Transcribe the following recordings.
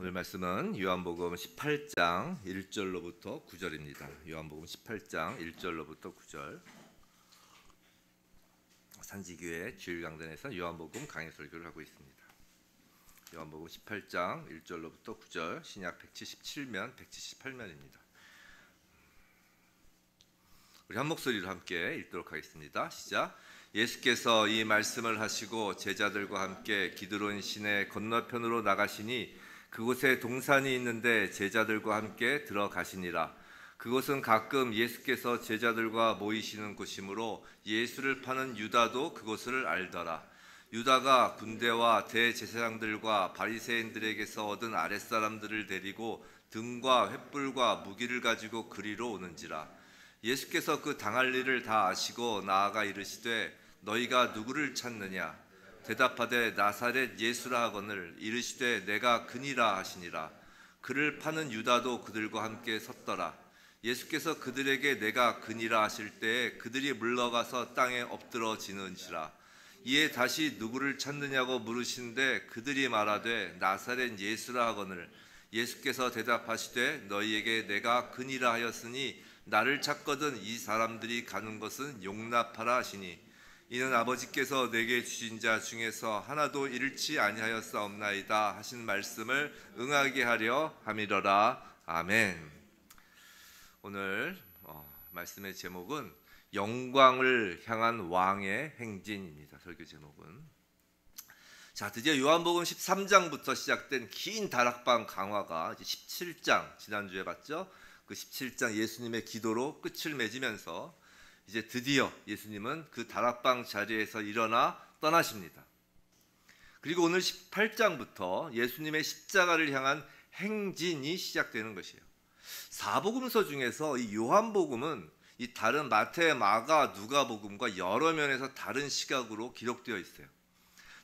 오늘 말씀은 요한복음 18장 1절로부터 9절입니다. 요한복음 18장 1절로부터 9절. 산지교회 주일강단에서 요한복음 강해 설교를 하고 있습니다. 요한복음 18장 1절로부터 9절, 신약 177면 178면입니다. 우리 한 목소리로 함께 읽도록 하겠습니다. 시작. 예수께서 이 말씀을 하시고 제자들과 함께 기드론 시내 건너편으로 나가시니 그곳에 동산이 있는데 제자들과 함께 들어가시니라. 그곳은 가끔 예수께서 제자들과 모이시는 곳이므로 예수를 파는 유다도 그곳을 알더라. 유다가 군대와 대제사장들과 바리새인들에게서 얻은 아랫사람들을 데리고 등과 횃불과 무기를 가지고 그리로 오는지라. 예수께서 그 당할 일을 다 아시고 나아가 이르시되 너희가 누구를 찾느냐? 대답하되 나사렛 예수라 하거늘 이르시되 내가 그니라 하시니라. 그를 파는 유다도 그들과 함께 섰더라. 예수께서 그들에게 내가 그니라 하실 때에 그들이 물러가서 땅에 엎드러지는지라. 이에 다시 누구를 찾느냐고 물으시는데 그들이 말하되 나사렛 예수라 하거늘 예수께서 대답하시되 너희에게 내가 그니라 하였으니 나를 찾거든 이 사람들이 가는 것은 용납하라 하시니 이는 아버지께서 내게 주신 자 중에서 하나도 잃지 아니하였사옵나이다 하신 말씀을 응하게 하려 함이러라. 아멘. 오늘 말씀의 제목은 영광을 향한 왕의 행진입니다. 설교 제목은. 자, 드디어 요한복음 13장부터 시작된 긴 다락방 강화가 이제 17장, 지난주에 봤죠? 그 17장 예수님의 기도로 끝을 맺으면서 이제 드디어 예수님은 그 다락방 자리에서 일어나 떠나십니다. 그리고 오늘 18장부터 예수님의 십자가를 향한 행진이 시작되는 것이에요. 사복음서 중에서 이 요한복음은 이 다른 마태, 마가, 누가복음과 여러 면에서 다른 시각으로 기록되어 있어요.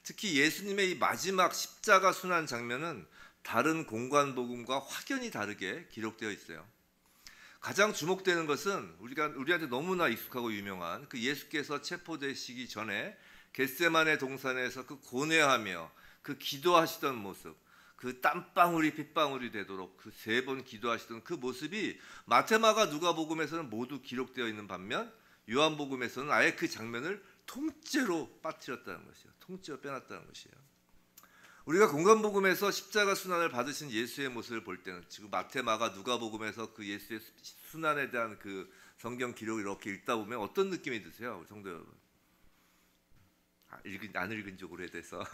특히 예수님의 이 마지막 십자가 순환 장면은 다른 공관복음과 확연히 다르게 기록되어 있어요. 가장 주목되는 것은 우리한테 너무나 익숙하고 유명한 그 예수께서 체포되시기 전에 겟세마네 동산에서 그 고뇌하며 그 기도하시던 모습, 그 땀방울이 핏방울이 되도록 그 3번 기도하시던 그 모습이 마테마가 누가복음에서는 모두 기록되어 있는 반면 요한복음에서는 아예 그 장면을 통째로 빠뜨렸다는 것이에요. 통째로 빼놨다는 것이에요. 우리가 공관복음에서 십자가 순환을 받으신 예수의 모습을 볼 때는 지금 마테마가 누가복음에서 그 예수의 순환에 대한 그 성경 기록을 이렇게 읽다 보면 어떤 느낌이 드세요, 우리 성도 여러분? 안 읽은 지 오래돼서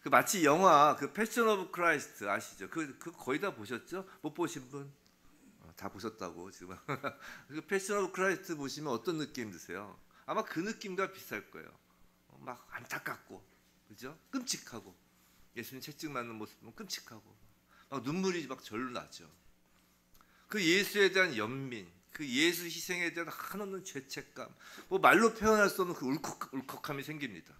그 마치 영화 그 패션 오브 크라이스트 아시죠? 그 거의 다 보셨죠? 못 보신 분? 다 보셨다고 지금. 그 패션 오브 크라이스트 보시면 어떤 느낌 드세요? 아마 그 느낌과 비슷할 거예요. 막 안타깝고. 그죠? 끔찍하고 예수님 채찍 맞는 모습 보면 끔찍하고 막 눈물이 막 절로 나죠. 그 예수에 대한 연민, 그 예수 희생에 대한 한없는 죄책감, 뭐 말로 표현할 수 없는 그 울컥함이 생깁니다.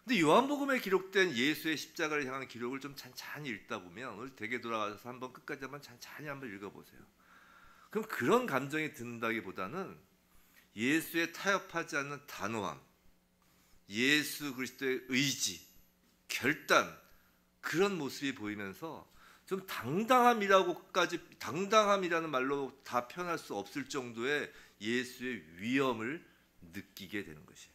근데 요한복음에 기록된 예수의 십자가를 향한 기록을 좀 찬찬히 읽다 보면 오늘 댁에 돌아가서 한번 끝까지 한번 찬찬히 한번 읽어보세요. 그럼 그런 감정이 든다기보다는 예수의 타협하지 않는 단호함, 예수 그리스도의 의지, 결단, 그런 모습이 보이면서 좀 당당함이라는 말로 다 표현할 수 없을 정도의 예수의 위엄을 느끼게 되는 것이에요.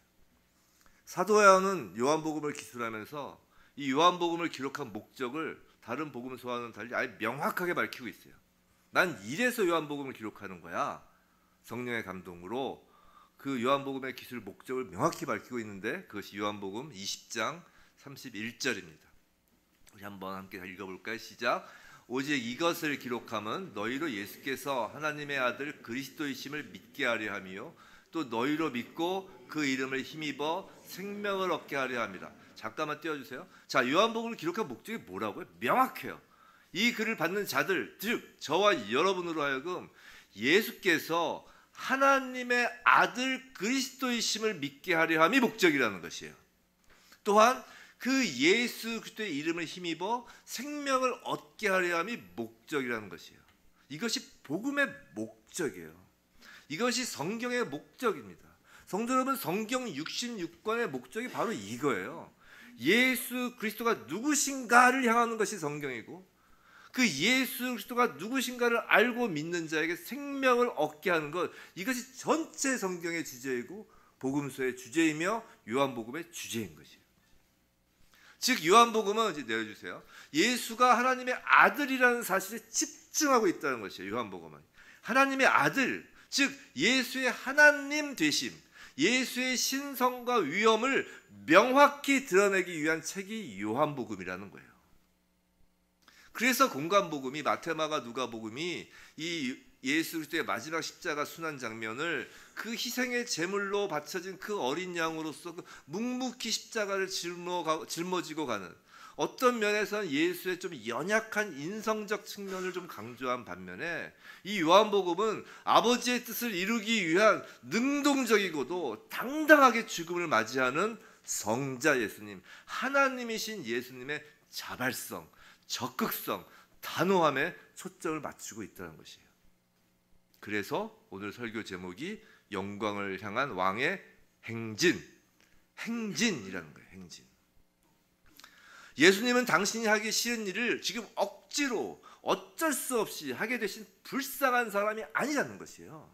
사도 요한은 요한복음을 기술하면서 이 요한복음을 기록한 목적을 다른 복음서와는 달리 아예 명확하게 밝히고 있어요. 난 이래서 요한복음을 기록하는 거야. 성령의 감동으로 그 요한복음의 기술 목적을 명확히 밝히고 있는데 그것이 요한복음 20장 31절입니다. 우리 한번 함께 읽어볼까요? 시작. 오직 이것을 기록함은 너희로 예수께서 하나님의 아들 그리스도이심을 믿게 하려 함이요 또 너희로 믿고 그 이름을 힘입어 생명을 얻게 하려 함이라. 잠깐만 띄워주세요. 자, 요한복음을 기록한 목적이 뭐라고요? 명확해요. 이 글을 받는 자들, 즉 저와 여러분으로 하여금 예수께서 하나님의 아들 그리스도이심을 믿게 하려 함이 목적이라는 것이에요. 또한 그 예수 그리스도의 이름을 힘입어 생명을 얻게 하려 함이 목적이라는 것이에요. 이것이 복음의 목적이에요. 이것이 성경의 목적입니다. 성도 여러분, 성경 66권의 목적이 바로 이거예요. 예수 그리스도가 누구신가를 향하는 것이 성경이고, 그 예수 그리스도가 누구신가를 알고 믿는 자에게 생명을 얻게 하는 것, 이것이 전체 성경의 주제이고 복음서의 주제이며 요한복음의 주제인 것이에요. 즉 요한복음은 이제 내려주세요. 예수가 하나님의 아들이라는 사실에 집중하고 있다는 것이에요. 요한복음은 하나님의 아들, 즉 예수의 하나님 되심, 예수의 신성과 위엄을 명확히 드러내기 위한 책이 요한복음이라는 거예요. 그래서 공관복음이, 마태마가, 누가복음이 이 예수 그리스도의 마지막 십자가 순환 장면을 그 희생의 제물로 바쳐진 그 어린 양으로서 그 묵묵히 십자가를 짊어지고 가는, 어떤 면에서는 예수의 좀 연약한 인성적 측면을 좀 강조한 반면에, 이 요한복음은 아버지의 뜻을 이루기 위한 능동적이고도 당당하게 죽음을 맞이하는 성자 예수님, 하나님이신 예수님의 자발성, 적극성, 단호함에 초점을 맞추고 있다는 것이에요. 그래서 오늘 설교 제목이 영광을 향한 왕의 행진, 행진이라는 거예요. 행진. 예수님은 당신이 하기 싫은 일을 지금 억지로 어쩔 수 없이 하게 되신 불쌍한 사람이 아니라는 것이에요.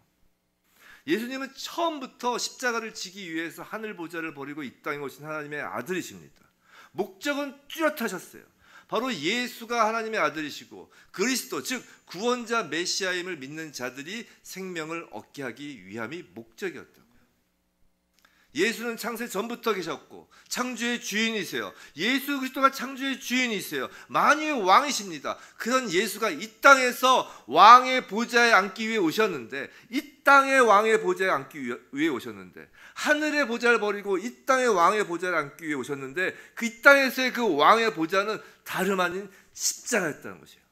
예수님은 처음부터 십자가를 지기 위해서 하늘 보좌를 버리고 이 땅에 오신 하나님의 아들이십니다. 목적은 뚜렷하셨어요. 바로 예수가 하나님의 아들이시고 그리스도, 즉 구원자 메시아임을 믿는 자들이 생명을 얻게 하기 위함이 목적이었다고요. 예수는 창세 전부터 계셨고 창조의 주인이세요. 예수 그리스도가 창조의 주인이세요. 만유의 왕이십니다. 그런 예수가 이 땅에서 왕의 보좌에 앉기 위해 오셨는데, 이 땅의 왕의 보좌에 앉기 위해 오셨는데, 하늘의 보좌를 버리고 이 땅의 왕의 보좌를 앉기 위해 오셨는데, 그 이 땅에서의 그 왕의 보좌는 다름 아닌 십자가였다는 것이에요.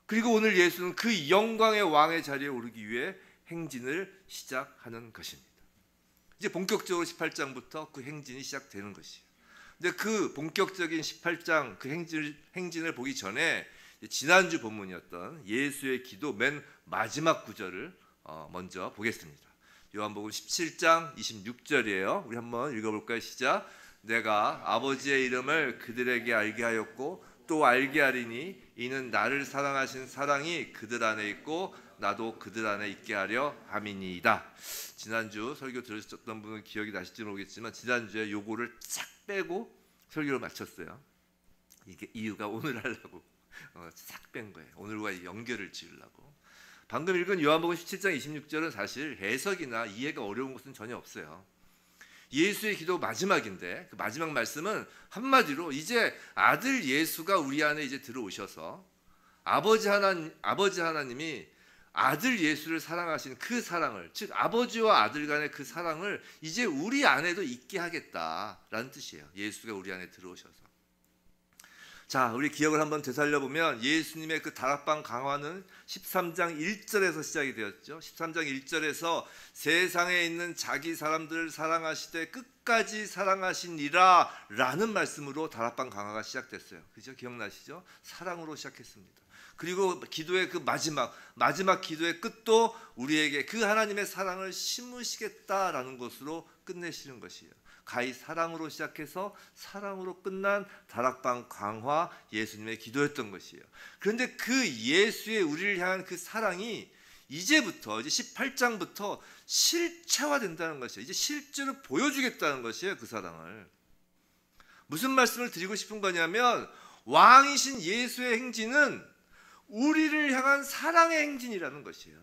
그리고 오늘 예수는 그 영광의 왕의 자리에 오르기 위해 행진을 시작하는 것입니다. 이제 본격적으로 18장부터 그 행진이 시작되는 것이에요. 근데 그 본격적인 18장 그 행진을 보기 전에 지난주 본문이었던 예수의 기도 맨 마지막 구절을 먼저 보겠습니다. 요한복음 17장 26절이에요. 우리 한번 읽어볼까요? 시작. 내가 아버지의 이름을 그들에게 알게 하였고 또 알게 하리니 이는 나를 사랑하신 사랑이 그들 안에 있고 나도 그들 안에 있게 하려 함이니이다. 지난주 설교 들으셨던 분은 기억이 나실지 모르겠지만 지난주에 요거를 싹 빼고 설교를 마쳤어요. 이게 이유가 오늘 하려고 싹 뺀 거예요. 오늘과 연결을 지으려고. 방금 읽은 요한복음 17장 26절은 사실 해석이나 이해가 어려운 것은 전혀 없어요. 예수의 기도 마지막인데 그 마지막 말씀은 한마디로 이제 아들 예수가 우리 안에 이제 들어오셔서 아버지 하나님이 아들 예수를 사랑하신 그 사랑을, 즉 아버지와 아들 간의 그 사랑을 이제 우리 안에도 있게 하겠다라는 뜻이에요. 예수가 우리 안에 들어오셔서. 자, 우리 기억을 한번 되살려보면 예수님의 그 다락방 강화는 13장 1절에서 시작이 되었죠. 13장 1절에서 세상에 있는 자기 사람들을 사랑하시되 끝까지 사랑하시니라 라는 말씀으로 다락방 강화가 시작됐어요. 그죠? 기억나시죠? 사랑으로 시작했습니다. 그리고 기도의 그 마지막 기도의 끝도 우리에게 그 하나님의 사랑을 심으시겠다라는 것으로 끝내시는 것이에요. 가히 사랑으로 시작해서 사랑으로 끝난 다락방 강화 예수님의 기도였던 것이에요. 그런데 그 예수의 우리를 향한 그 사랑이 이제부터 이제 18장부터 실체화된다는 것이에요. 이제 실제로 보여주겠다는 것이에요. 그 사랑을. 무슨 말씀을 드리고 싶은 거냐면 왕이신 예수의 행진은 우리를 향한 사랑의 행진이라는 것이에요.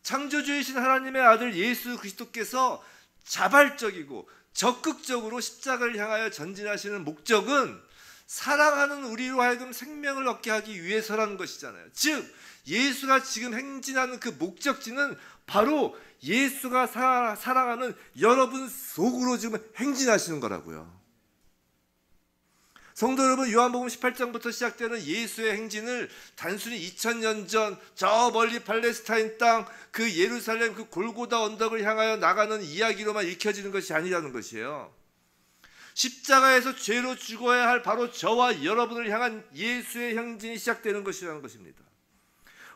창조주이신 하나님의 아들 예수 그리스도께서 자발적이고 적극적으로 십자가를 향하여 전진하시는 목적은 사랑하는 우리로 하여금 생명을 얻게 하기 위해서라는 것이잖아요. 즉 예수가 지금 행진하는 그 목적지는 바로 예수가 사랑하는 여러분 속으로 지금 행진하시는 거라고요. 성도 여러분, 요한복음 18장부터 시작되는 예수의 행진을 단순히 2000년 전 저 멀리 팔레스타인 땅 그 예루살렘 그 골고다 언덕을 향하여 나가는 이야기로만 읽혀지는 것이 아니라는 것이에요. 십자가에서 죄로 죽어야 할 바로 저와 여러분을 향한 예수의 행진이 시작되는 것이라는 것입니다.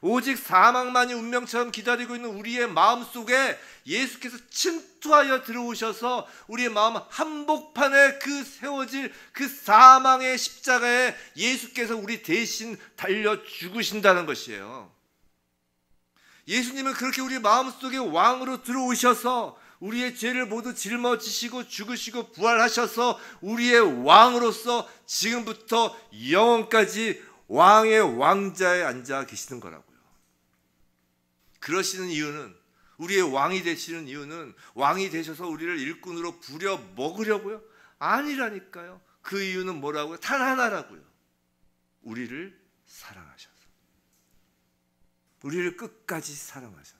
오직 사망만이 운명처럼 기다리고 있는 우리의 마음속에 예수께서 침투하여 들어오셔서 우리의 마음 한복판에 그 세워질 그 사망의 십자가에 예수께서 우리 대신 달려 죽으신다는 것이에요. 예수님은 그렇게 우리 마음속에 왕으로 들어오셔서 우리의 죄를 모두 짊어지시고 죽으시고 부활하셔서 우리의 왕으로서 지금부터 영원까지 왕의 왕자에 앉아 계시는 거라고요. 그러시는 이유는, 우리의 왕이 되시는 이유는 왕이 되셔서 우리를 일꾼으로 부려 먹으려고요? 아니라니까요. 그 이유는 뭐라고요? 단 하나라고요. 우리를 사랑하셔서, 우리를 끝까지 사랑하셔서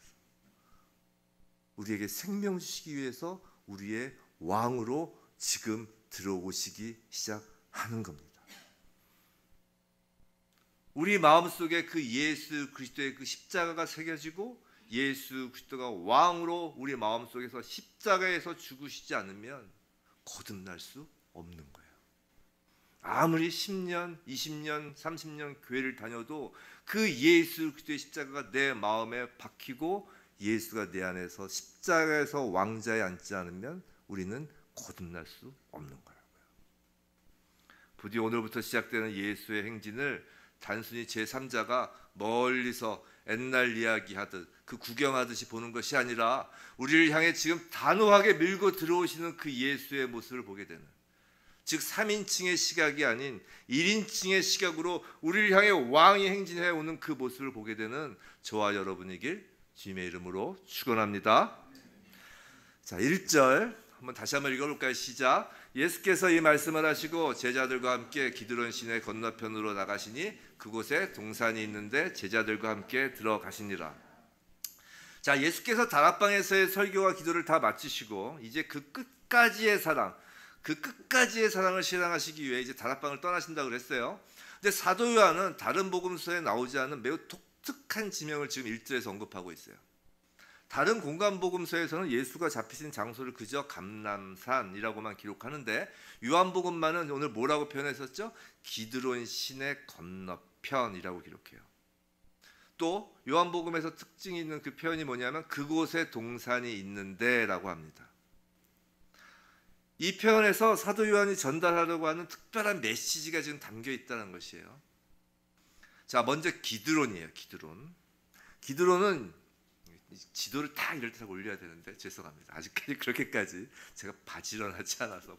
우리에게 생명 주시기 위해서 우리의 왕으로 지금 들어오시기 시작하는 겁니다. 우리 마음속에 그 예수 그리스도의 그 십자가가 새겨지고 예수 그리스도가 왕으로 우리 마음속에서 십자가에서 죽으시지 않으면 거듭날 수 없는 거예요. 아무리 10년, 20년, 30년 교회를 다녀도 그 예수 그리스도의 십자가가 내 마음에 박히고 예수가 내 안에서 십자가에서 왕자에 앉지 않으면 우리는 거듭날 수 없는 거라고요. 부디 오늘부터 시작되는 예수의 행진을 단순히 제3자가 멀리서 옛날 이야기하듯 그 구경하듯이 보는 것이 아니라 우리를 향해 지금 단호하게 밀고 들어오시는 그 예수의 모습을 보게 되는, 즉 3인칭의 시각이 아닌 1인칭의 시각으로 우리를 향해 왕이 행진해 오는 그 모습을 보게 되는 저와 여러분이길 주님의 이름으로 축원합니다. 자, 1절 다시 한번 읽어볼까요? 시작. 예수께서 이 말씀을 하시고 제자들과 함께 기드론 시내 건너편으로 나가시니 그곳에 동산이 있는데 제자들과 함께 들어가시니라. 자, 예수께서 다락방에서의 설교와 기도를 다 마치시고 이제 그 끝까지의 사랑, 그 끝까지의 사랑을 실행하시기 위해 이제 다락방을 떠나신다고 그랬어요. 근데 사도 요한은 다른 복음서에 나오지 않은 매우 독특한 지명을 지금 1절에서 언급하고 있어요. 다른 공간 복음서에서는 예수가 잡히신 장소를 그저 감람산이라고만 기록하는데 요한복음만은 오늘 뭐라고 표현했었죠? 기드론 시내 건너편이라고 기록해요. 또 요한복음에서 특징이 있는 그 표현이 뭐냐면 그곳에 동산이 있는데 라고 합니다. 이 표현에서 사도 요한이 전달하려고 하는 특별한 메시지가 지금 담겨 있다는 것이에요. 자, 먼저 기드론이에요. 기드론은 지도를 딱 이럴 때 올려야 되는데 죄송합니다. 아직까지 그렇게까지 제가 부지런하지 않아서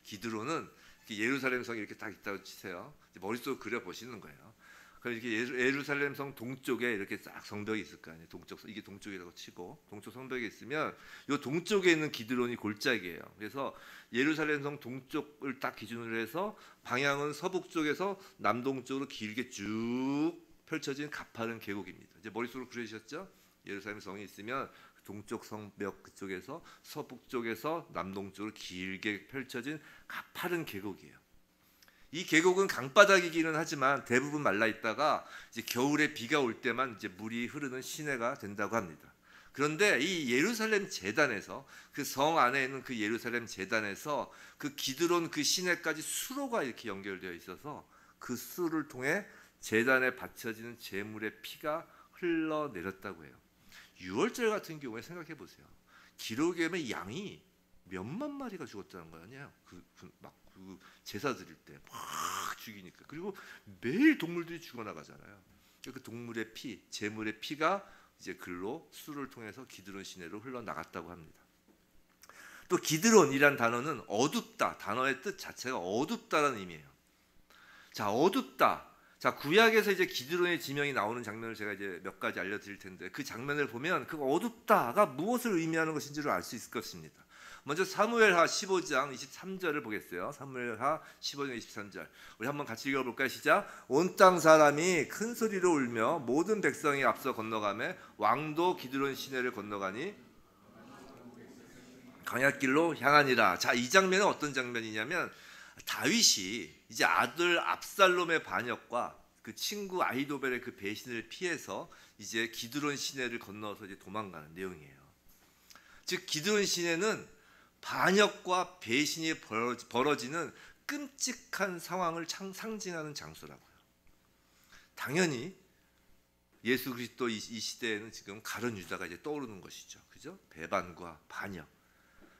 기드론은 예루살렘 성이 이렇게 딱 있다고 치세요. 머릿속으로 그려 보시는 거예요. 그럼 이렇게 예루살렘 성 동쪽에 이렇게 싹 성벽이 있을 거 아니에요. 이게 동쪽이라고 치고 동쪽 성벽이 있으면 이 동쪽에 있는 기드론이 골짜기예요. 그래서 예루살렘 성 동쪽을 딱 기준으로 해서 방향은 서북 쪽에서 남동쪽으로 길게 쭉 펼쳐진 가파른 계곡입니다. 이제 머릿속으로 그려주셨죠? 예루살렘 성이 있으면 동쪽 성벽 그쪽에서 서북 쪽에서 남동쪽으로 길게 펼쳐진 가파른 계곡이에요. 이 계곡은 강바닥이기는 하지만 대부분 말라 있다가 이제 겨울에 비가 올 때만 이제 물이 흐르는 시내가 된다고 합니다. 그런데 이 예루살렘 제단에서 그 성 안에 있는 그 예루살렘 제단에서 그 기드론 그 시내까지 수로가 이렇게 연결되어 있어서 그 수로를 통해 제단에 바쳐지는 제물의 피가 흘러내렸다고 해요. 유월절 같은 경우에 생각해 보세요. 기록에 보면 양이 몇만 마리가 죽었다는 거 아니에요? 그 제사 드릴 때 막 죽이니까. 그리고 매일 동물들이 죽어나가잖아요. 그 동물의 피, 제물의 피가 이제 글로 수를 통해서 기드론 시내로 흘러나갔다고 합니다. 또 기드론이란 단어는 어둡다. 단어의 뜻 자체가 어둡다라는 의미예요. 자, 어둡다. 자, 구약에서 이제 기드론의 지명이 나오는 장면을 제가 이제 몇 가지 알려드릴 텐데 그 장면을 보면 그 어둡다가 무엇을 의미하는 것인지를 알 수 있을 것입니다. 먼저 사무엘하 15장 23절을 보겠어요. 사무엘하 15장 23절. 우리 한번 같이 읽어볼까요? 시작. 온 땅 사람이 큰 소리로 울며 모든 백성이 앞서 건너가매 왕도 기드론 시내를 건너가니 광야길로 향하니라. 자, 이 장면은 어떤 장면이냐면 다윗이 이제 아들 압살롬의 반역과 그 친구 아히도벨의 그 배신을 피해서 이제 기드론 시내를 건너서 이제 도망가는 내용이에요. 즉 기드론 시내는 반역과 배신이 벌어지는 끔찍한 상황을 상징하는 장소라고요. 당연히 예수 그리스도 이 시대에는 지금 가룟 유다가 이제 떠오르는 것이죠. 그죠? 배반과 반역.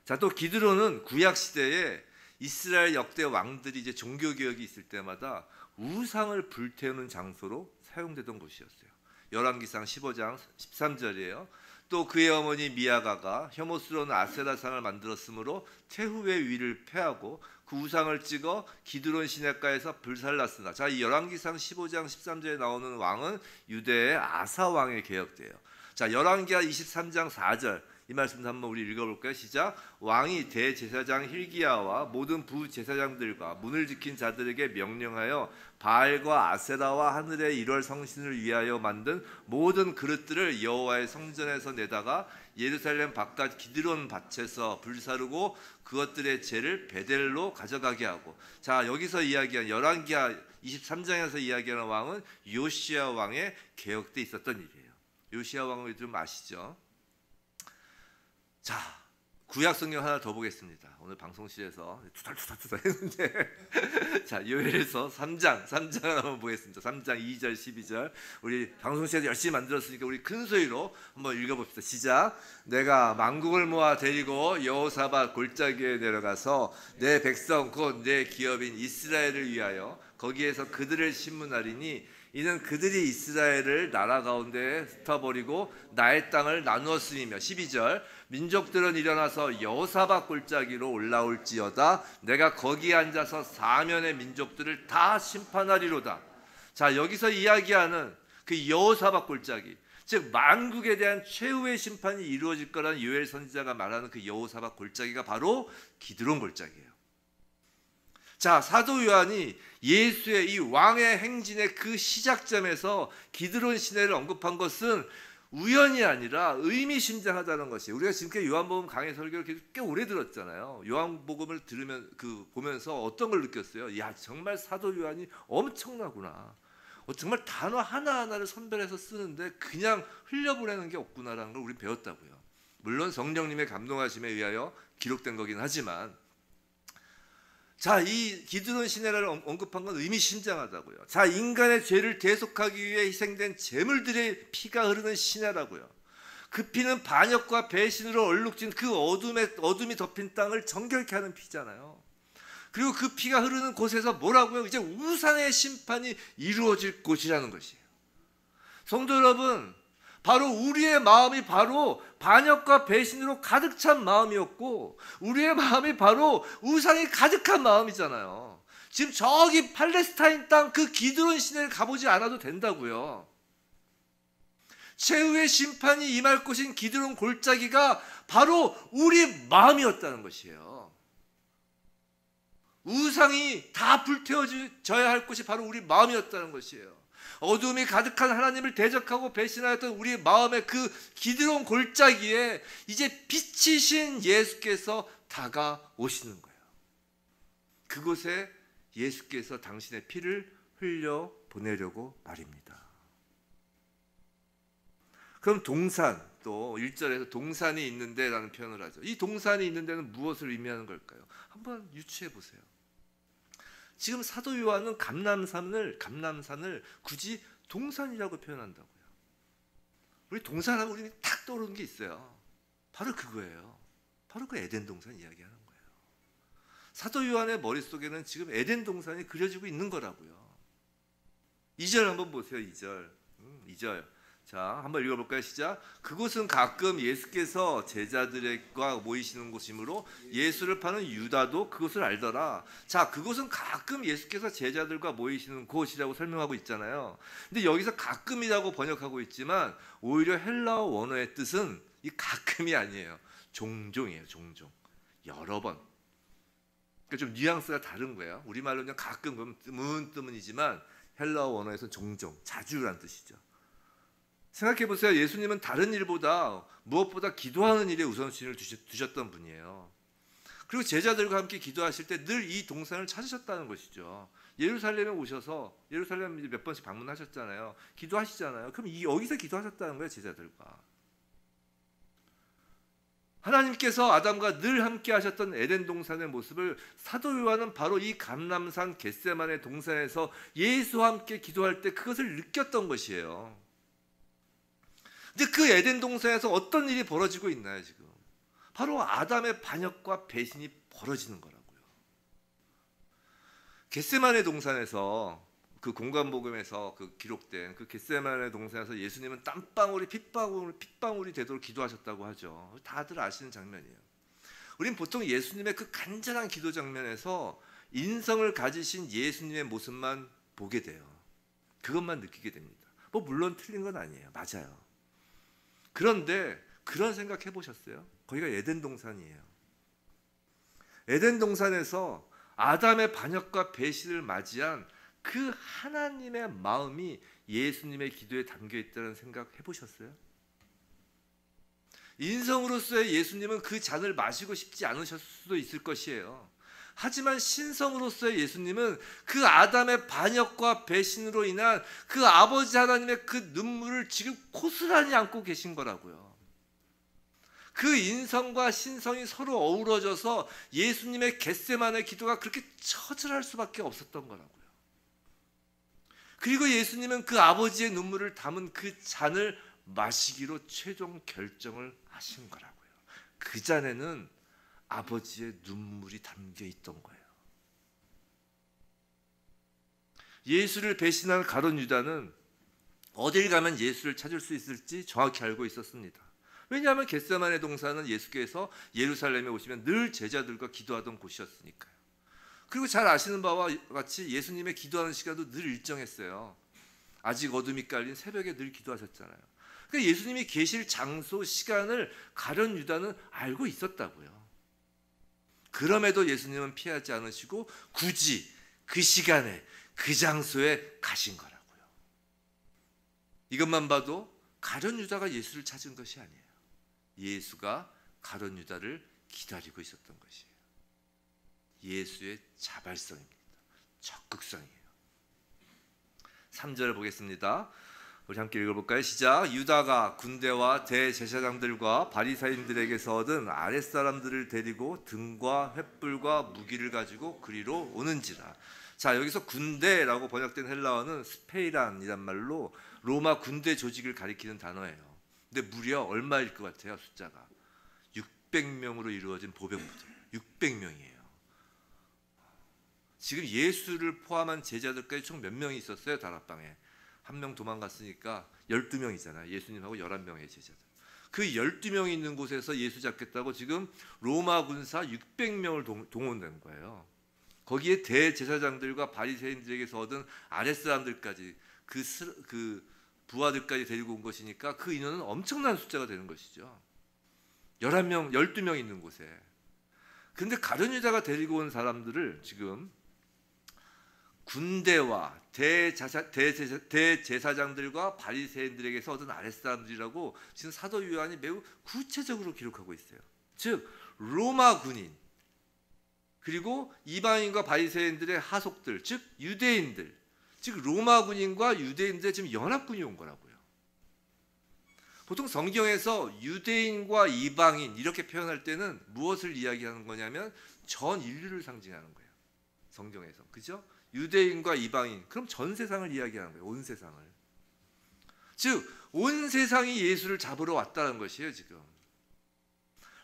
자, 또 기드론은 구약 시대에 이스라엘 역대 왕들이 이제 종교 개혁이 있을 때마다 우상을 불태우는 장소로 사용되던 곳이었어요. 열왕기상 15장 13절이에요. 또 그의 어머니 미아가가 혐오스러운 아세라상을 만들었으므로 태후의 위를 폐하고 그 우상을 찍어 기드론 시냇가에서 불살랐으나, 자, 이 열왕기상 15장 13절에 나오는 왕은 유대의 아사 왕의 개혁돼요. 자, 열왕기하 23장 4절 이 말씀도 한번 우리 읽어볼까요? 시작. 왕이 대제사장 힐기야와 모든 부제사장들과 문을 지킨 자들에게 명령하여 바알과 아세라와 하늘의 일월 성신을 위하여 만든 모든 그릇들을 여호와의 성전에서 내다가 예루살렘 바깥 기드론 밭에서 불사르고 그것들의 죄를 베델로 가져가게 하고. 자, 여기서 이야기한 열왕기하 23장에서 이야기하는 왕은 요시야 왕의 개혁 때 있었던 일이에요. 요시야 왕을 좀 아시죠? 자, 구약 성경 하나 더 보겠습니다. 오늘 방송실에서 투덜투덜 했는데 자, 요엘서 3장 한번 보겠습니다. 3장 2절 12절 우리 방송실에서 열심히 만들었으니까 우리 큰 소리로 한번 읽어봅시다. 시작. 내가 만국을 모아 데리고 여호사밧 골짜기에 내려가서 내 백성 곧 내 기업인 이스라엘을 위하여 거기에서 그들을 심문하리니 이는 그들이 이스라엘을 나라 가운데 흩어버리고 나의 땅을 나누었으니며. 12절 민족들은 일어나서 여호사밧 골짜기로 올라올지어다 내가 거기에 앉아서 사면의 민족들을 다 심판하리로다. 자, 여기서 이야기하는 그 여호사밧 골짜기, 즉 만국에 대한 최후의 심판이 이루어질 거라는 요엘 선지자가 말하는 그 여호사밧 골짜기가 바로 기드론 골짜기예요. 자, 사도 요한이 예수의 이 왕의 행진의 그 시작점에서 기드론 시내를 언급한 것은 우연이 아니라 의미심장하다는 것이에요. 우리가 지금까지 요한복음 강해 설교를 꽤 오래 들었잖아요. 요한복음을 보면서 어떤 걸 느꼈어요? 야, 정말 사도 요한이 엄청나구나. 정말 단어 하나하나를 선별해서 쓰는데 그냥 흘려보내는 게 없구나라는 걸 우리 배웠다고요. 물론 성령님의 감동하심에 의하여 기록된 거긴 하지만, 자, 이 기드론 시내를 언급한 건 의미심장하다고요. 자, 인간의 죄를 대속하기 위해 희생된 제물들의 피가 흐르는 시내라고요. 그 피는 반역과 배신으로 얼룩진 그 어둠이 덮인 땅을 정결케 하는 피잖아요. 그리고 그 피가 흐르는 곳에서 뭐라고요? 이제 우상의 심판이 이루어질 곳이라는 것이에요. 성도 여러분, 바로 우리의 마음이 바로 반역과 배신으로 가득 찬 마음이었고 우리의 마음이 바로 우상이 가득한 마음이잖아요. 지금 저기 팔레스타인 땅 그 기드론 시내를 가보지 않아도 된다고요. 최후의 심판이 임할 곳인 기드론 골짜기가 바로 우리 마음이었다는 것이에요. 우상이 다 불태워져야 할 곳이 바로 우리 마음이었다는 것이에요. 어둠이 가득한 하나님을 대적하고 배신하였던 우리의 마음의 그 기드론 골짜기에 이제 빛이신 예수께서 다가오시는 거예요. 그곳에 예수께서 당신의 피를 흘려 보내려고 말입니다. 그럼 동산, 또 1절에서 동산이 있는데 라는 표현을 하죠. 이 동산이 있는 데는 무엇을 의미하는 걸까요? 한번 유추해 보세요. 지금 사도 요한은 감람산을 굳이 동산이라고 표현한다고요. 우리 동산하고 우리는 탁 떠오르는 게 있어요. 바로 그거예요. 바로 그 에덴 동산 이야기하는 거예요. 사도 요한의 머릿속에는 지금 에덴 동산이 그려지고 있는 거라고요. 2절 한번 보세요. 2절. 자, 한번 읽어볼까요? 시작. 그곳은 가끔 예수께서 제자들과 모이시는 곳이므로 예수를 파는 유다도 그곳을 알더라. 자, 그곳은 가끔 예수께서 제자들과 모이시는 곳이라고 설명하고 있잖아요. 근데 여기서 가끔이라고 번역하고 있지만 오히려 헬라어 원어의 뜻은 이 가끔이 아니에요. 종종이에요. 종종. 여러 번. 그러니까 좀 뉘앙스가 다른 거예요. 우리말로 그냥 가끔 그러면 뜨문이지만 헬라어 원어에서는 종종, 자주란 뜻이죠. 생각해 보세요. 예수님은 다른 일보다 무엇보다 기도하는 일에 우선순위를 두셨던 분이에요. 그리고 제자들과 함께 기도하실 때 늘 이 동산을 찾으셨다는 것이죠. 예루살렘에 오셔서 예루살렘 몇 번씩 방문하셨잖아요. 기도하시잖아요. 그럼 여기서 기도하셨다는 거예요. 제자들과. 하나님께서 아담과 늘 함께 하셨던 에덴 동산의 모습을 사도 요한은 바로 이 감람산 겟세마네 동산에서 예수와 함께 기도할 때 그것을 느꼈던 것이에요. 근데 그 에덴 동산에서 어떤 일이 벌어지고 있나요, 지금? 바로 아담의 반역과 배신이 벌어지는 거라고요. 겟세마네 동산에서 그 공간복음에서 그 기록된 그 겟세마네 동산에서 예수님은 땀방울이 핏방울이 되도록 기도하셨다고 하죠. 다들 아시는 장면이에요. 우린 보통 예수님의 그 간절한 기도 장면에서 인성을 가지신 예수님의 모습만 보게 돼요. 그것만 느끼게 됩니다. 뭐 물론 틀린 건 아니에요. 맞아요. 그런데 그런 생각 해보셨어요? 거기가 에덴 동산이에요. 에덴 동산에서 아담의 반역과 배신을 맞이한 그 하나님의 마음이 예수님의 기도에 담겨 있다는 생각 해보셨어요? 인성으로서의 예수님은 그 잔을 마시고 싶지 않으셨을 수도 있을 것이에요. 하지만 신성으로서의 예수님은 그 아담의 반역과 배신으로 인한 그 아버지 하나님의 그 눈물을 지금 고스란히 안고 계신 거라고요. 그 인성과 신성이 서로 어우러져서 예수님의 겟세마네 기도가 그렇게 처절할 수밖에 없었던 거라고요. 그리고 예수님은 그 아버지의 눈물을 담은 그 잔을 마시기로 최종 결정을 하신 거라고요. 그 잔에는 아버지의 눈물이 담겨 있던 거예요. 예수를 배신한 가룟 유다는 어딜 가면 예수를 찾을 수 있을지 정확히 알고 있었습니다. 왜냐하면 겟세마네 동산은 예수께서 예루살렘에 오시면 늘 제자들과 기도하던 곳이었으니까요. 그리고 잘 아시는 바와 같이 예수님의 기도하는 시간도 늘 일정했어요. 아직 어둠이 깔린 새벽에 늘 기도하셨잖아요. 그러니까 예수님이 계실 장소, 시간을 가룟 유다는 알고 있었다고요. 그럼에도 예수님은 피하지 않으시고 굳이 그 시간에 그 장소에 가신 거라고요. 이것만 봐도 가룟 유다가 예수를 찾은 것이 아니에요. 예수가 가룟 유다를 기다리고 있었던 것이에요. 예수의 자발성입니다. 적극성이에요. 3절 보겠습니다. 우리 함께 읽어볼까요? 시작. 유다가 군대와 대제사장들과 바리사인들에게서 얻은 아랫사람들을 데리고 등과 횃불과 무기를 가지고 그리로 오는지라. 자, 여기서 군대라고 번역된 헬라어는 스페이란이란 말로 로마 군대 조직을 가리키는 단어예요. 근데 무려 얼마일 것 같아요? 숫자가 600명으로 이루어진 보병부들 600명이에요. 지금 예수를 포함한 제자들까지 총 몇 명이 있었어요? 다락방에 한 명 도망갔으니까 12명이잖아요. 예수님하고 11명의 제자들. 그 12명이 있는 곳에서 예수 잡겠다고 지금 로마 군사 600명을 동원된 거예요. 거기에 대제사장들과 바리새인들에게서 얻은 아랫사람들까지 그 부하들까지 데리고 온 것이니까 그 인원은 엄청난 숫자가 되는 것이죠. 11명, 12명 있는 곳에. 근데 가룟 유다가 데리고 온 사람들을 지금 군대와 대제사장들과 바리새인들에게서 얻은 아랫사람들이라고 지금 사도 요한이 매우 구체적으로 기록하고 있어요. 즉 로마 군인 그리고 이방인과 바리새인들의 하속들, 즉 유대인들, 즉 로마 군인과 유대인들의 지금 연합군이 온 거라고요. 보통 성경에서 유대인과 이방인 이렇게 표현할 때는 무엇을 이야기하는 거냐면 전 인류를 상징하는 거예요. 성경에서. 그죠? 유대인과 이방인. 그럼 전 세상을 이야기하는 거예요. 온 세상을. 즉 온 세상이 예수를 잡으러 왔다는 것이에요, 지금.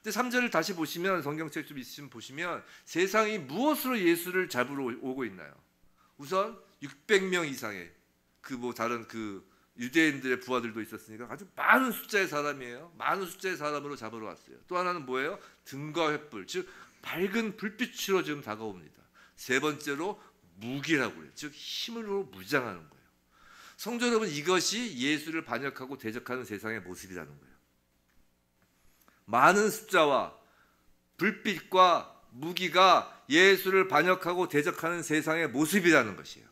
근데 3절을 다시 보시면 성경책 좀 있으시면 보시면 세상이 무엇으로 예수를 잡으러 오고 있나요? 우선 600명 이상의 다른 유대인들의 부하들도 있었으니까 아주 많은 숫자의 사람이에요. 많은 숫자의 사람으로 잡으러 왔어요. 또 하나는 뭐예요? 등과 횃불, 즉 밝은 불빛으로 지금 다가옵니다. 세 번째로 무기라고 해요. 즉 힘으로 무장하는 거예요. 성도 여러분, 이것이 예수를 반역하고 대적하는 세상의 모습이라는 거예요. 많은 숫자와 불빛과 무기가 예수를 반역하고 대적하는 세상의 모습이라는 것이에요.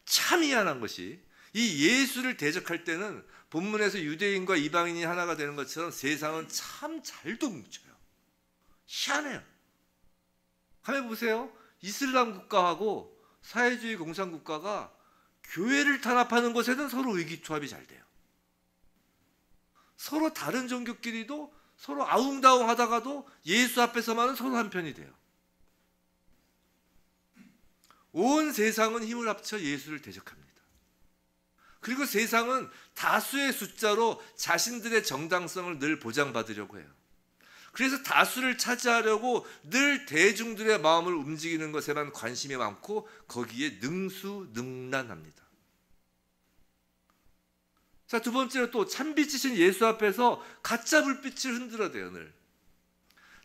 참 희한한 것이 이 예수를 대적할 때는 본문에서 유대인과 이방인이 하나가 되는 것처럼 세상은 참 잘도 뭉쳐요. 희한해요. 한번 보세요. 이슬람 국가하고 사회주의 공산국가가 교회를 탄압하는 것에는 서로 의기투합이 잘 돼요. 서로 다른 종교끼리도 서로 아웅다웅 하다가도 예수 앞에서만은 서로 한편이 돼요. 온 세상은 힘을 합쳐 예수를 대적합니다. 그리고 세상은 다수의 숫자로 자신들의 정당성을 늘 보장받으려고 해요. 그래서 다수를 차지하려고 늘 대중들의 마음을 움직이는 것에만 관심이 많고 거기에 능수능란합니다. 자, 두 번째로 또 참빛이신 예수 앞에서 가짜 불빛을 흔들어대요. 늘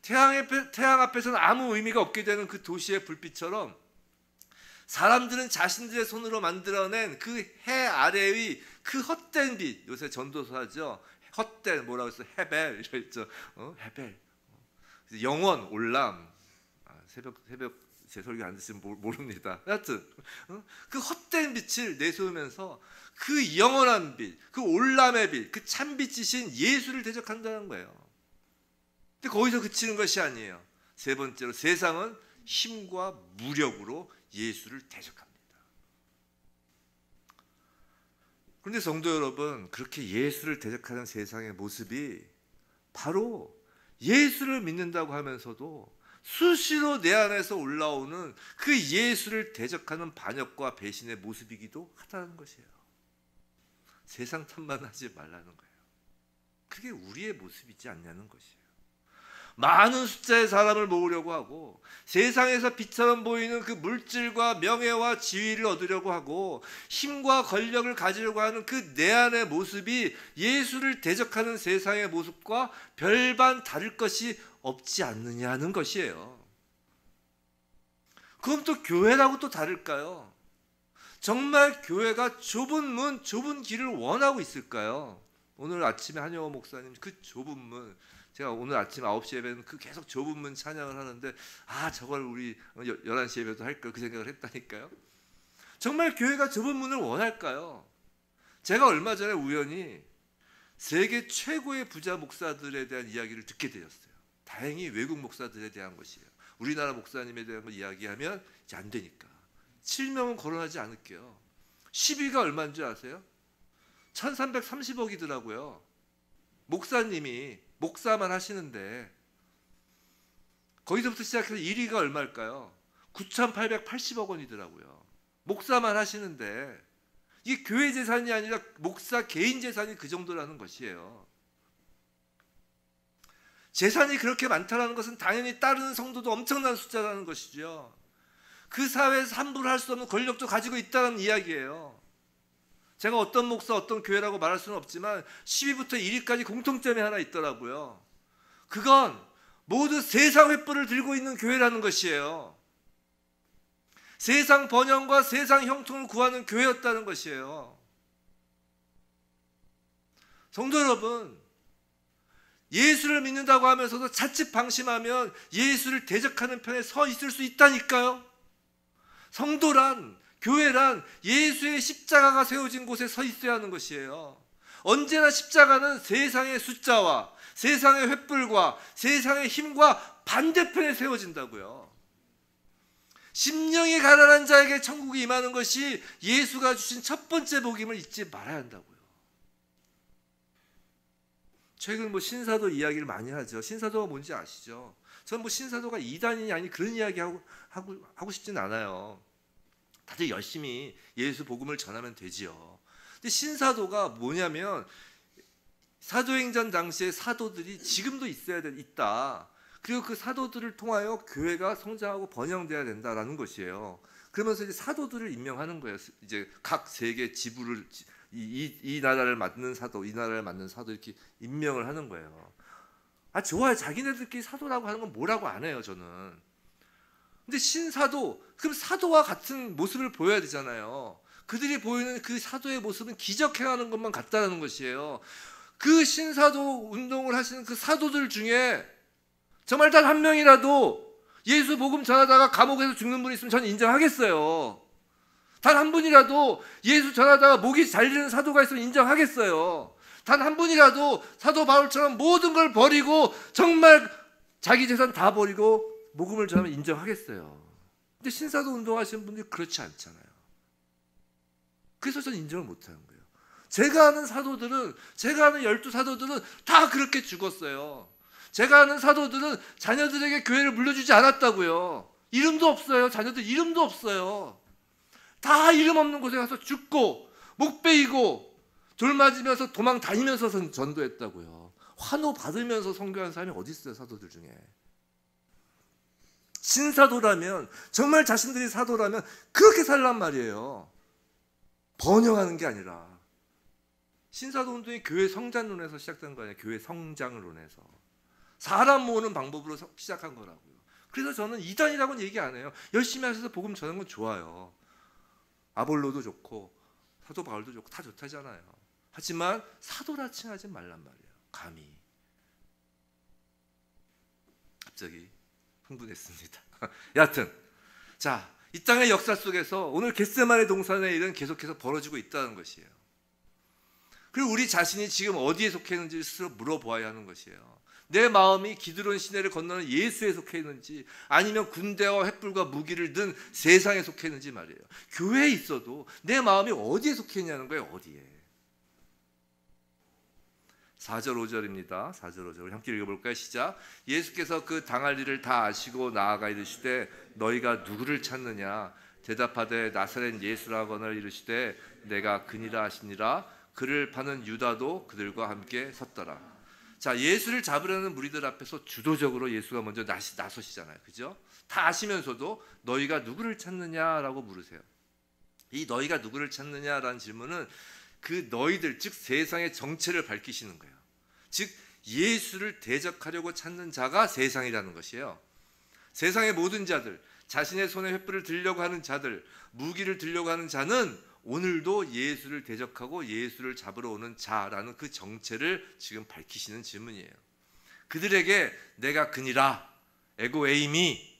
태양 앞에서는 아무 의미가 없게 되는 그 도시의 불빛처럼 사람들은 자신들의 손으로 만들어낸 그 해 아래의 그 헛된 빛, 요새 전도서 하죠. 헛된 뭐라고 했어? 헤벨 이랬죠. 헤벨. 영원 올람. 새벽 제 설교 안 듣으면 모릅니다. 하여튼 그 헛된 빛을 내세우면서 그 영원한 빛, 그 올람의 빛, 그 참빛이신 예수를 대적한다는 거예요. 근데 거기서 그치는 것이 아니에요. 세 번째로 세상은 힘과 무력으로 예수를 대적합니다. 그런데 성도 여러분, 그렇게 예수를 대적하는 세상의 모습이 바로 예수를 믿는다고 하면서도 수시로 내 안에서 올라오는 그 예수를 대적하는 반역과 배신의 모습이기도 하다는 것이에요. 세상 탓만 하지 말라는 거예요. 그게 우리의 모습이지 않냐는 것이에요. 많은 숫자의 사람을 모으려고 하고 세상에서 빛처럼 보이는 그 물질과 명예와 지위를 얻으려고 하고 힘과 권력을 가지려고 하는 그 내 안의 모습이 예수를 대적하는 세상의 모습과 별반 다를 것이 없지 않느냐는 것이에요. 그럼 또 교회라고 또 다를까요? 정말 교회가 좁은 문, 좁은 길을 원하고 있을까요? 오늘 아침에 한영호 목사님 그 좁은 문, 제가 오늘 아침 9시 예배는 그 계속 좁은 문 찬양을 하는데 저걸 우리 11시 예배도 할까 그 생각을 했다니까요. 정말 교회가 좁은 문을 원할까요? 제가 얼마 전에 우연히 세계 최고의 부자 목사들에 대한 이야기를 듣게 되었어요. 다행히 외국 목사들에 대한 것이에요. 우리나라 목사님에 대한 걸 이야기하면 이제 안 되니까 7명은 거론하지 않을게요. 10위가 얼마인 줄 아세요? 1330억이더라고요. 목사님이 목사만 하시는데 거기서부터 시작해서 1위가 얼마일까요? 9,880억 원이더라고요. 목사만 하시는데 이게 교회 재산이 아니라 목사 개인 재산이 그 정도라는 것이에요. 재산이 그렇게 많다는 것은 당연히 따르는 성도도 엄청난 숫자라는 것이죠. 그 사회에서 함부로 할 수 없는 권력도 가지고 있다는 이야기예요. 제가 어떤 목사, 어떤 교회라고 말할 수는 없지만 10위부터 1위까지 공통점이 하나 있더라고요. 그건 모두 세상 횃불을 들고 있는 교회라는 것이에요. 세상 번영과 세상 형통을 구하는 교회였다는 것이에요. 성도 여러분, 예수를 믿는다고 하면서도 자칫 방심하면 예수를 대적하는 편에 서 있을 수 있다니까요. 성도란, 교회란 예수의 십자가가 세워진 곳에 서 있어야 하는 것이에요. 언제나 십자가는 세상의 숫자와 세상의 횃불과 세상의 힘과 반대편에 세워진다고요. 심령이 가난한 자에게 천국이 임하는 것이 예수가 주신 첫 번째 복임을 잊지 말아야 한다고요. 최근 신사도 이야기를 많이 하죠. 신사도가 뭔지 아시죠? 저는 신사도가 이단이니 아니 그런 이야기 하고 싶진 않아요. 다들 열심히 예수 복음을 전하면 되지요. 근데 신사도가 뭐냐면 사도행전 당시에 사도들이 지금도 있다. 그리고 그 사도들을 통하여 교회가 성장하고 번영돼야 된다라는 것이에요. 그러면서 이제 사도들을 임명하는 거예요. 이제 각 세계 지부를 이 나라를 맡는 사도, 이 나라를 맡는 사도 이렇게 임명을 하는 거예요. 좋아요. 자기네들끼리 사도라고 하는 건 뭐라고 안 해요, 저는. 근데 신사도, 그럼 사도와 같은 모습을 보여야 되잖아요. 그들이 보이는 그 사도의 모습은 기적 행하는 것만 같다는 것이에요. 그 신사도 운동을 하시는 그 사도들 중에 정말 단 한 명이라도 예수 복음 전하다가 감옥에서 죽는 분이 있으면 저는 인정하겠어요. 단 한 분이라도 예수 전하다가 목이 잘리는 사도가 있으면 인정하겠어요. 단 한 분이라도 사도 바울처럼 모든 걸 버리고 정말 자기 재산 다 버리고 복음을 전하면 인정하겠어요. 근데 신사도 운동하시는 분들이 그렇지 않잖아요. 그래서 저는 인정을 못하는 거예요. 제가 아는 사도들은, 제가 아는 12사도들은 다 그렇게 죽었어요. 제가 아는 사도들은 자녀들에게 교회를 물려주지 않았다고요. 이름도 없어요. 자녀들 이름도 없어요. 다 이름 없는 곳에 가서 죽고 목 베이고 돌 맞으면서 도망 다니면서 전도했다고요. 환호 받으면서 선교한 사람이 어디 있어요, 사도들 중에. 신사도라면, 정말 자신들이 사도라면 그렇게 살란 말이에요. 번영하는 게 아니라. 신사도 운동이 교회 성장론에서 시작된 거 아니에요. 교회 성장론에서. 사람 모으는 방법으로 시작한 거라고요. 그래서 저는 이단이라고는 얘기 안 해요. 열심히 하셔서 복음 전하는 건 좋아요. 아볼로도 좋고 사도 바울도 좋고 다 좋다잖아요. 하지만 사도라 칭하지 말란 말이에요. 감히. 갑자기 흥분했습니다. 여하튼 자, 이 땅의 역사 속에서 오늘 겟세마네 동산의 일은 계속해서 벌어지고 있다는 것이에요. 그리고 우리 자신이 지금 어디에 속해 있는지를 스스로 물어보아야 하는 것이에요. 내 마음이 기드론 시내를 건너는 예수에 속해 있는지, 아니면 군대와 횃불과 무기를 든 세상에 속해 있는지 말이에요. 교회에 있어도 내 마음이 어디에 속해 있냐는 거예요. 어디에. 4절 5절입니다. 4절 5절 함께 읽어볼까요? 시작. 예수께서 그 당할 일을 다 아시고 나아가 이르시되 너희가 누구를 찾느냐? 대답하되 나사렛 예수라거늘 이르시되 내가 그니라 하시니라. 그를 파는 유다도 그들과 함께 섰더라. 자, 예수를 잡으려는 무리들 앞에서 주도적으로 예수가 먼저 나서시잖아요. 그죠? 다 아시면서도 너희가 누구를 찾느냐라고 물으세요. 이 너희가 누구를 찾느냐라는 질문은 그 너희들, 즉 세상의 정체를 밝히시는 거예요. 즉 예수를 대적하려고 찾는 자가 세상이라는 것이에요. 세상의 모든 자들, 자신의 손에 횃불을 들려고 하는 자들, 무기를 들려고 하는 자는 오늘도 예수를 대적하고 예수를 잡으러 오는 자라는 그 정체를 지금 밝히시는 질문이에요. 그들에게 내가 그니라, 에고 에이미,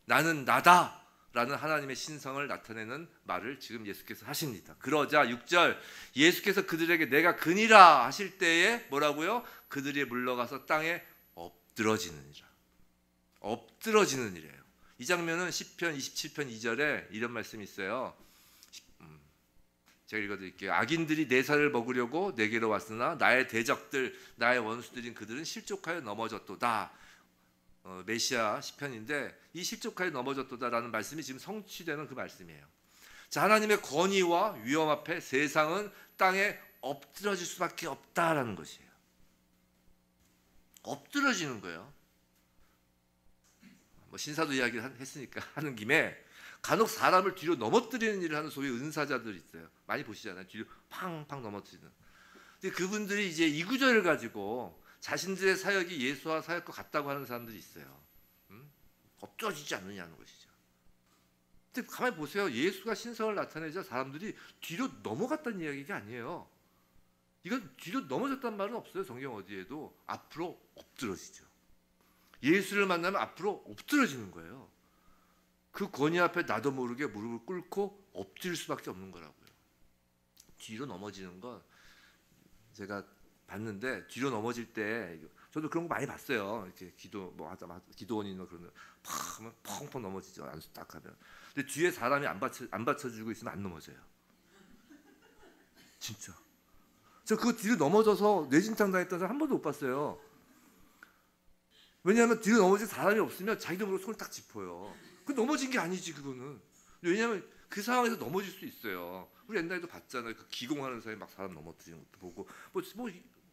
나는 나다 라는 하나님의 신성을 나타내는 말을 지금 예수께서 하십니다. 그러자 6절, 예수께서 그들에게 내가 그니라 하실 때에 뭐라고요? 그들이 물러가서 땅에 엎드러지느니라. 엎드러지느니래요. 이 장면은 시편 27편 2절에 이런 말씀이 있어요. 제가 읽어드릴게요. 악인들이 내 살을 먹으려고 내게로 왔으나 나의 대적들, 나의 원수들인 그들은 실족하여 넘어졌도다. 메시아 시편인데 이 실족하여 넘어졌도다라는 말씀이 지금 성취되는 그 말씀이에요. 자, 하나님의 권위와 위험 앞에 세상은 땅에 엎드러질 수밖에 없다라는 것이에요. 엎드러지는 거예요. 뭐 신사도 이야기를 했으니까 하는 김에 간혹 사람을 뒤로 넘어뜨리는 일을 하는 소위 은사자들이 있어요. 많이 보시잖아요. 뒤로 팡팡 넘어뜨리는. 근데 그분들이 이제 이 구절을 가지고 자신들의 사역이 예수와 사역과 같다고 하는 사람들이 있어요. 엎드러지지 않느냐는 것이죠. 근데 가만히 보세요. 예수가 신성을 나타내자 사람들이 뒤로 넘어갔다는 이야기가 아니에요. 이건 뒤로 넘어졌다는 말은 없어요. 성경 어디에도. 앞으로 엎드러지죠. 예수를 만나면 앞으로 엎드러지는 거예요. 그 권위 앞에 나도 모르게 무릎을 꿇고 엎드릴 수밖에 없는 거라고요. 뒤로 넘어지는 건 제가 봤는데, 뒤로 넘어질 때 저도 그런 거 많이 봤어요. 이렇게 기도 뭐 하다 기도원이나 그러면 팍 하면 펑펑 넘어지죠. 안수 딱 하면. 근데 뒤에 사람이 안 받쳐주고 있으면 안 넘어져요. 진짜. 저 그거 뒤로 넘어져서 뇌진탕 당했던 사람 한 번도 못 봤어요. 왜냐하면 뒤로 넘어질 사람이 없으면 자기도 모르고 손을 딱 짚어요. 그 넘어진 게 아니지 그거는. 왜냐하면 그 상황에서 넘어질 수 있어요. 우리 옛날에도 봤잖아요. 그 기공하는 사람이 막 사람 넘어뜨리는 것도 보고 뭐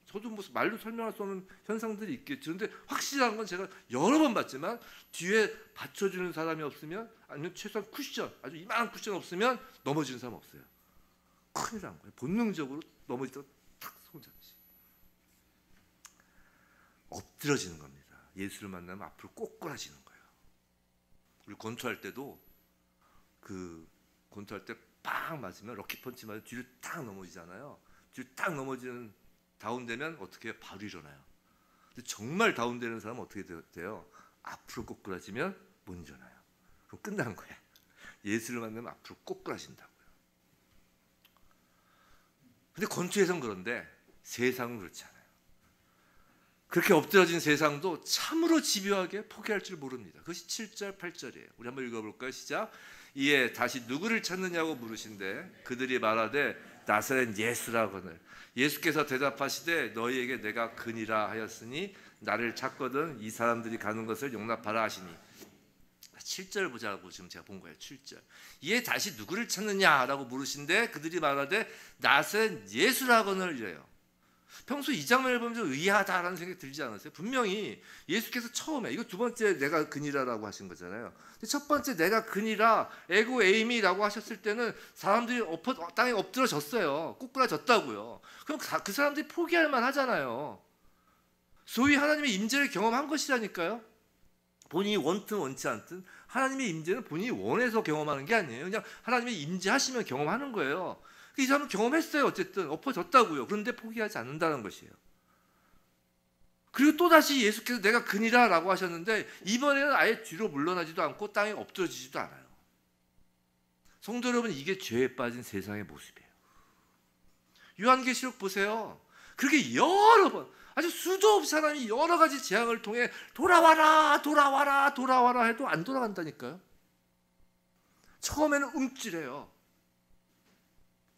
저도 뭐 말로 설명할 수 없는 현상들이 있겠죠. 그런데 확실한 건 제가 여러 번 봤지만 뒤에 받쳐주는 사람이 없으면, 아니면 최소한 쿠션, 아주 이만한 쿠션 없으면 넘어지는 사람 없어요. 큰일 난 거예요. 본능적으로 넘어지다가 탁 손잡지. 엎드러지는 겁니다. 예수를 만나면 앞으로 꼬꾸라지는 거예요. 우리 권투할 때도 권투할 때 빵 맞으면 럭키펀치 맞으면 뒤로 딱 넘어지잖아요. 뒤로 딱 넘어지는 다운되면 어떻게 해요? 바로 일어나요. 근데 정말 다운되는 사람은 어떻게 돼요? 앞으로 꼬꾸라지면 못 일어나요. 그럼 끝난 거예요. 예수를 만나면 앞으로 꼬꾸라진다고요. 근데 권투에선 그런데 세상은 그렇지 않아요. 그렇게 엎드러진 세상도 참으로 집요하게 포기할 줄 모릅니다. 그것이 7절 8절이에요. 우리 한번 읽어볼까요? 시작. 이에 다시 누구를 찾느냐고 물으신대 그들이 말하되 나사렛 예수라거늘. 예수께서 대답하시되 너희에게 내가 그니라 하였으니 나를 찾거든 이 사람들이 가는 것을 용납하라 하시니. 7절 보자고 지금 제가 본 거예요. 7절. 이에 다시 누구를 찾느냐라고 물으신데 그들이 말하되 나는 예수라거늘 이래요. 평소 이 장면을 보면 좀 의아하다라는 생각이 들지 않았어요? 분명히 예수께서 처음에, 이거 두 번째 내가 그니라라고 하신 거잖아요. 근데 첫 번째 내가 그니라 에고 에이미라고 하셨을 때는 사람들이 땅에 엎드러졌어요. 꼬꾸라졌다고요. 그럼 그 사람들이 포기할 만하잖아요. 소위 하나님의 임재를 경험한 것이라니까요. 본인이 원든 원치 않든 하나님의 임재는 본인이 원해서 경험하는 게 아니에요. 그냥 하나님의 임재하시면 경험하는 거예요. 이 사람은 경험했어요. 어쨌든 엎어졌다고요. 그런데 포기하지 않는다는 것이에요. 그리고 또다시 예수께서 내가 그니라 라고 하셨는데 이번에는 아예 뒤로 물러나지도 않고 땅에 엎드러지지도 않아요. 성도 여러분, 이게 죄에 빠진 세상의 모습이에요. 요한계시록 보세요. 그렇게 여러 번, 아주 수도 없이 하나님이 여러 가지 재앙을 통해 돌아와라 돌아와라 돌아와라 해도 안 돌아간다니까요. 처음에는 움찔해요.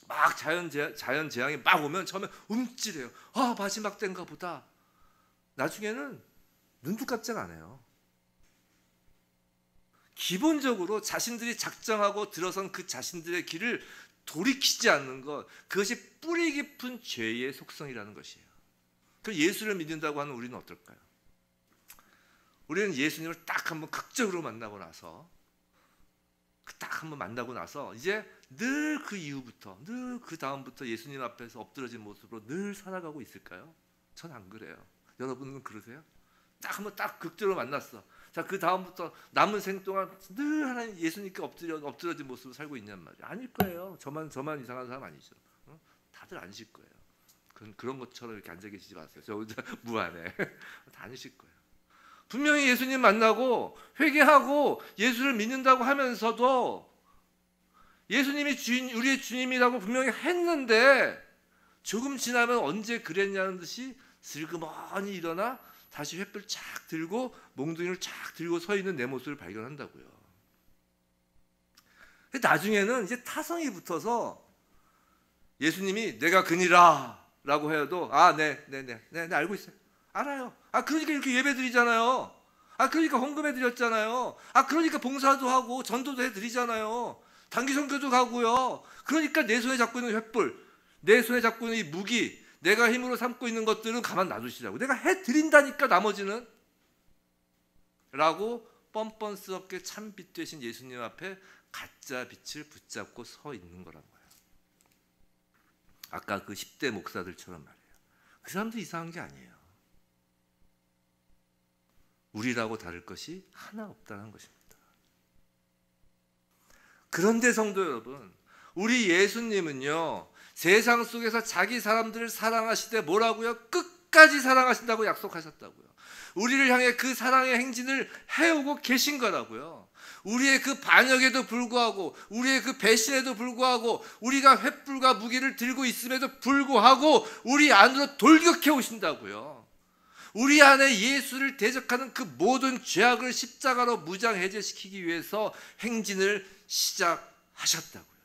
막 자연 재앙이 막 오면 처음에 움찔해요. 아, 마지막 때인가 보다. 나중에는 눈도 깜짝 안 해요. 기본적으로 자신들이 작정하고 들어선 그 자신들의 길을 돌이키지 않는 것, 그것이 뿌리 깊은 죄의 속성이라는 것이에요. 그럼 예수를 믿는다고 하는 우리는 어떨까요? 우리는 예수님을 딱 한번 극적으로 만나고 나서 이제 늘 그 이후부터, 늘 그 다음부터 예수님 앞에서 엎드러진 모습으로 늘 살아가고 있을까요? 전 안 그래요. 여러분은 그러세요? 딱 한번 딱 극적으로 만났어. 자, 그 다음부터 남은 생 동안 늘 하나님 예수님께 엎드러진 모습으로 살고 있냔 말이에요. 아닐 거예요. 저만 이상한 사람 아니죠. 다들 아니실 거예요. 그런 것처럼 이렇게 앉아 계시지 마세요. 저 혼자 무안해. 다 아니실 거예요. 분명히 예수님 만나고 회개하고 예수를 믿는다고 하면서도 예수님이 우리의 주님이라고 분명히 했는데 조금 지나면 언제 그랬냐는 듯이 슬그머니 일어나 다시 횃불 쫙 들고 몽둥이를 쫙 들고 서 있는 내 모습을 발견한다고요. 나중에는 이제 타성이 붙어서 예수님이 내가 그니라 라고 해도 네, 알고 있어요. 알아요. 그러니까 이렇게 예배 드리잖아요. 그러니까 헌금해 드렸잖아요. 그러니까 봉사도 하고 전도도 해 드리잖아요. 단기 선교도 가고요. 그러니까 내 손에 잡고 있는 횃불, 내 손에 잡고 있는 이 무기, 내가 힘으로 삼고 있는 것들은 가만 놔두시라고. 내가 해 드린다니까 나머지는. 라고 뻔뻔스럽게 참빛 되신 예수님 앞에 가짜 빛을 붙잡고 서 있는 거란 거예요. 아까 그 10대 목사들처럼 말이에요. 그 사람도 이상한 게 아니에요. 우리라고 다를 것이 하나 없다는 것입니다. 그런데 성도 여러분, 우리 예수님은요, 세상 속에서 자기 사람들을 사랑하시되 뭐라고요? 끝까지 사랑하신다고 약속하셨다고요. 우리를 향해 그 사랑의 행진을 해오고 계신 거라고요. 우리의 그 반역에도 불구하고, 우리의 그 배신에도 불구하고, 우리가 횃불과 무기를 들고 있음에도 불구하고 우리 안으로 돌격해 오신다고요. 우리 안에 예수를 대적하는 그 모든 죄악을 십자가로 무장해제시키기 위해서 행진을 시작하셨다고요.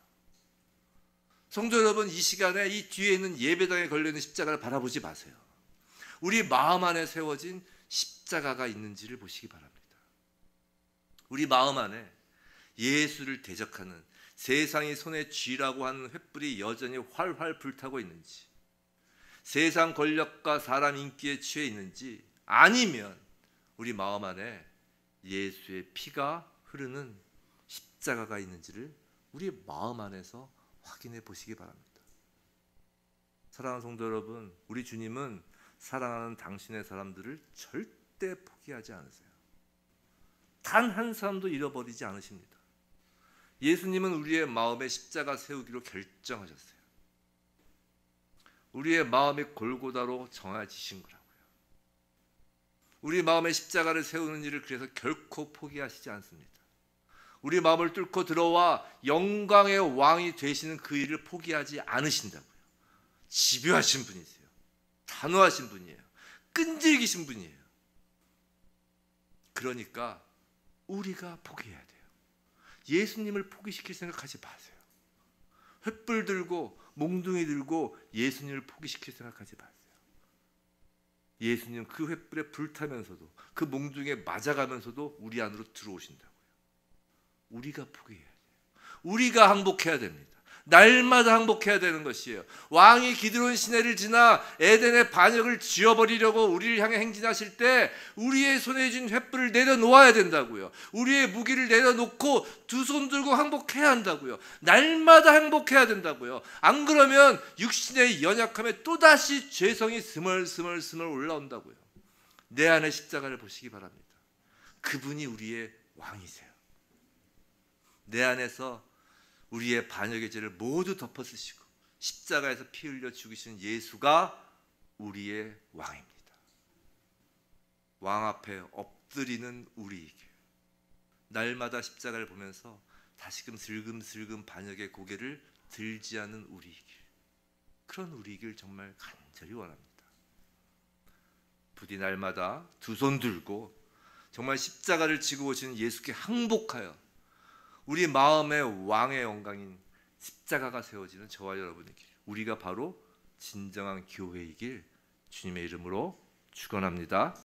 성도 여러분, 이 시간에 이 뒤에 있는 예배당에 걸려있는 십자가를 바라보지 마세요. 우리 마음 안에 세워진 십자가가 있는지를 보시기 바랍니다. 우리 마음 안에 예수를 대적하는 세상이 손에 쥐라고 하는 횃불이 여전히 활활 불타고 있는지, 세상 권력과 사람 인기에 취해 있는지, 아니면 우리 마음 안에 예수의 피가 흐르는 십자가가 있는지를 우리 마음 안에서 확인해 보시기 바랍니다. 사랑하는 성도 여러분, 우리 주님은 사랑하는 당신의 사람들을 절대 포기하지 않으세요. 단 한 사람도 잃어버리지 않으십니다. 예수님은 우리의 마음에 십자가 세우기로 결정하셨어요. 우리의 마음이 골고다로 정해지신 거라고요. 우리 마음에 십자가를 세우는 일을 그래서 결코 포기하시지 않습니다. 우리 마음을 뚫고 들어와 영광의 왕이 되시는 그 일을 포기하지 않으신다고요. 집요하신 분이세요. 단호하신 분이에요. 끈질기신 분이에요. 그러니까 우리가 포기해야 돼요. 예수님을 포기시킬 생각하지 마세요. 횃불 들고 몽둥이 들고 예수님을 포기시킬 생각하지 마세요. 예수님 그 횃불에 불타면서도 그 몽둥이에 맞아가면서도 우리 안으로 들어오신다고요. 우리가 포기해야 돼요. 우리가 항복해야 됩니다. 날마다 항복해야 되는 것이에요. 왕이 기드론 시내를 지나 에덴의 반역을 지워버리려고 우리를 향해 행진하실 때 우리의 손에 쥔 횃불을 내려놓아야 된다고요. 우리의 무기를 내려놓고 두 손 들고 항복해야 한다고요. 날마다 항복해야 된다고요. 안 그러면 육신의 연약함에 또다시 죄성이 스멀스멀 올라온다고요. 내 안의 십자가를 보시기 바랍니다. 그분이 우리의 왕이세요. 내 안에서 우리의 반역의 죄를 모두 덮어쓰시고 십자가에서 피 흘려 죽으신 예수가 우리의 왕입니다. 왕 앞에 엎드리는 우리에게 날마다 십자가를 보면서 다시금 슬금슬금 반역의 고개를 들지 않는 우리이길, 그런 우리이길 정말 간절히 원합니다. 부디 날마다 두 손 들고 정말 십자가를 지고 오신 예수께 항복하여 우리 마음의 왕의 영광인 십자가가 세워지는 저와 여러분의 길, 우리가 바로 진정한 교회이길 주님의 이름으로 축원합니다.